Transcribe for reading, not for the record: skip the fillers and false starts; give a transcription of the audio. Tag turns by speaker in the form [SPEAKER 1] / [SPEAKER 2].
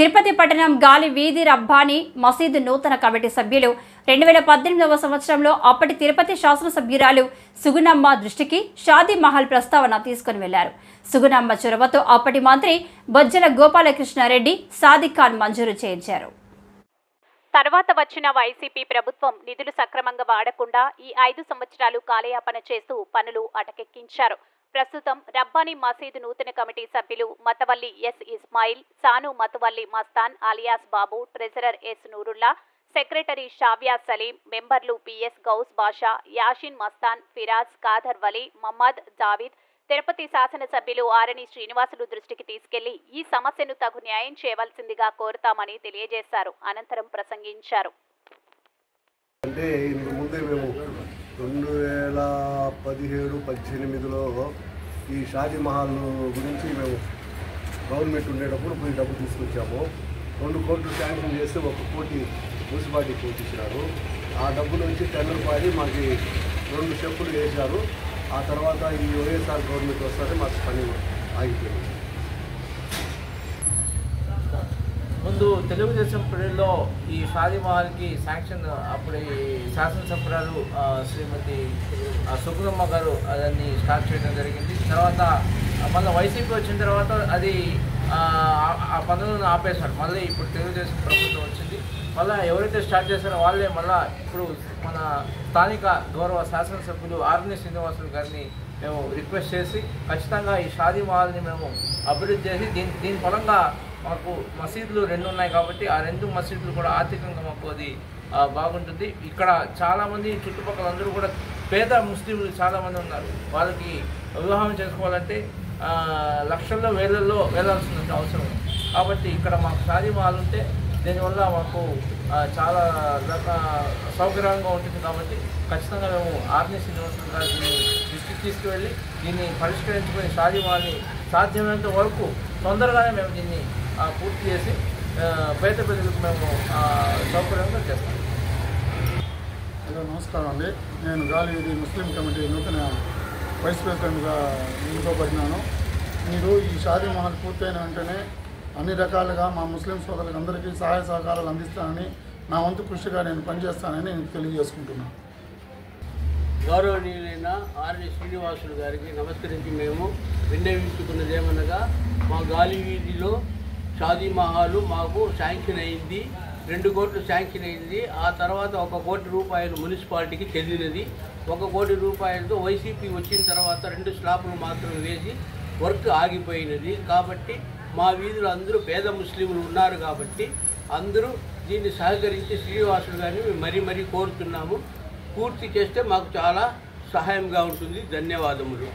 [SPEAKER 1] తిరుపతి పట్టణం గాలి వీధి రబ్బానీ మసీదు నూతన కమిటీ సభ్యులు 2018వ సంవత్సరంలో అప్పటి తిరుపతి శాసనసభ్యురాలు సుగుణమ్మ దృష్టికి షాదీ మహల్ ప్రస్తావన తీసుకుని వెళ్లారు. సుగుణమ్మ చొరవతో అప్పటి మంత్రి బొజ్జల గోపాలకృష్ణారెడ్డి సాదిక్ ఖాన్ మంజూరు చేయించారు.
[SPEAKER 2] తర్వాత వచ్చిన వైసీపీ ప్రభుత్వం నిధులు సక్రమంగా వాడకుండా ఈ 5 సంవత్సరాలు కాలయాపన చేస్తూ పనులు అటకెక్కించారు. ప్రస్తుతం రబ్బానీ మసీదు నూతన కమిటీ సభ్యులు మతవల్లి ఎస్ ఇస్మాయిల్, సాను మతవల్లి Mastan alias Babu, treasurer S Nurullah, secretary షావ్యా సలీం, మెంబర్లు పిఎస్ గౌస్ బాషా, యాషిన్ మస్తాన్, ఫిరాజ్, కాదర్ వలీ, మహమ్మద్ జావీద్, తిరుపతి శాసనసభ్యులు ఆరణి శ్రీనివాసులు దృష్టికి తీసుకెళ్లి ఈ సమస్యను తగు న్యాయం చేయవలసిందిగా కోరుతామని తెలియజేశారు. అనంతరం ప్రసంగించారు.
[SPEAKER 3] 2017-18లో ఈ షాదీ మహల్ గురించి మేము గవర్నమెంట్ ఉండేటప్పుడు పోయి డబ్బు తీసుకొచ్చాము. 2 కోట్లు శాంక్షన్ చేస్తే 1 కోటి మున్సిపాలిటీ కోటిచ్చినారు. ఆ డబ్బు నుంచి టెండర్ పాడి మాకు 2 స్టెప్పులు వేశారు. ఆ తర్వాత ఈ వైఎస్ఆర్ గవర్నమెంట్ వస్తే మాకు పని ఆగిపోయింది.
[SPEAKER 4] ముందు తెలుగుదేశం పీరియడ్లో ఈ షాదీ మహల్కి శాంక్షన్ అప్పుడు శాసనసభ్యురాలు శ్రీమతి సుగుణమ్మ గారు దాన్ని స్టార్ట్ చేయడం జరిగింది. తర్వాత మళ్ళీ వైసీపీ వచ్చిన తర్వాత అది ఆ పనులను ఆపేశారు. మళ్ళీ ఇప్పుడు తెలుగుదేశం ప్రభుత్వం వచ్చింది. మళ్ళీ ఎవరైతే స్టార్ట్ చేశారో వాళ్ళే మళ్ళీ ఇప్పుడు మన స్థానిక గౌరవ శాసనసభ్యులు ఆరణి శ్రీనివాసులు గారిని మేము రిక్వెస్ట్ చేసి ఖచ్చితంగా ఈ షాదీ మహల్ని మేము అభివృద్ధి చేసి దీని పరంగా మాకు మసీదులు 2 ఉన్నాయి కాబట్టి ఆ 2 మసీదులు కూడా ఆర్థికంగా మాకు అది బాగుంటుంది. ఇక్కడ చాలామంది చుట్టుపక్కల అందరూ కూడా పేద ముస్లింలు చాలామంది ఉన్నారు. వాళ్ళకి వివాహం చేసుకోవాలంటే లక్షల్లో వేలల్లో వెళ్ళాల్సిన అవసరం. కాబట్టి ఇక్కడ మాకు షాదీ మహల్ ఉంటే దీనివల్ల మాకు చాలా సౌకర్యంగా ఉంటుంది. కాబట్టి ఖచ్చితంగా మేము ఆర్ని శ్రీనివాసులు గారిని దృష్టికి తీసుకువెళ్ళి దీన్ని పరిష్కరించుకొని షాదీ మహల్ని సాధ్యమైనంత వరకు తొందరగానే మేము దీన్ని పూర్తి చేసి పేద ప్రజలకు మేము సౌకర్యంగా చేస్తాం.
[SPEAKER 5] హలో, నమస్కారం అండి. నేను గాలి వీధి ముస్లిం కమిటీ నూతన వైస్ ప్రెసిడెంట్గా ఎన్నుకోబడినాను. మీరు ఈ షాదీ మహల్ పూర్తయిన వెంటనే అన్ని రకాలుగా మా ముస్లిం సోదరులకు అందరికీ సహాయ సహకారాలు అందిస్తానని, నా వంతు కృషిగా నేను పనిచేస్తానని నేను తెలియజేసుకుంటున్నాను.
[SPEAKER 6] గౌరవనీయులైన ఆర్ని శ్రీనివాసులు గారికి నమస్కరించి మేము విన్నవించుకున్నది ఏమనగా, మా గాలి వీధిలో షాదీ మహల్ మాకు శాంక్షన్ అయింది. 2 కోట్లు శాంక్షన్ అయింది. ఆ తర్వాత 1 కోటి రూపాయలు మున్సిపాలిటీకి చెందినది. 1 కోటి రూపాయలతో వైసీపీ వచ్చిన తర్వాత 2 స్లాపులు మాత్రం వేసి వర్క్ ఆగిపోయినది. కాబట్టి మా వీధిలో అందరూ పేద ముస్లింలు ఉన్నారు కాబట్టి అందరూ దీన్ని సహకరించి శ్రీనివాసులు గారిని మేము మరీ కోరుతున్నాము. పూర్తి చేస్తే మాకు చాలా సహాయంగా ఉంటుంది. ధన్యవాదములు.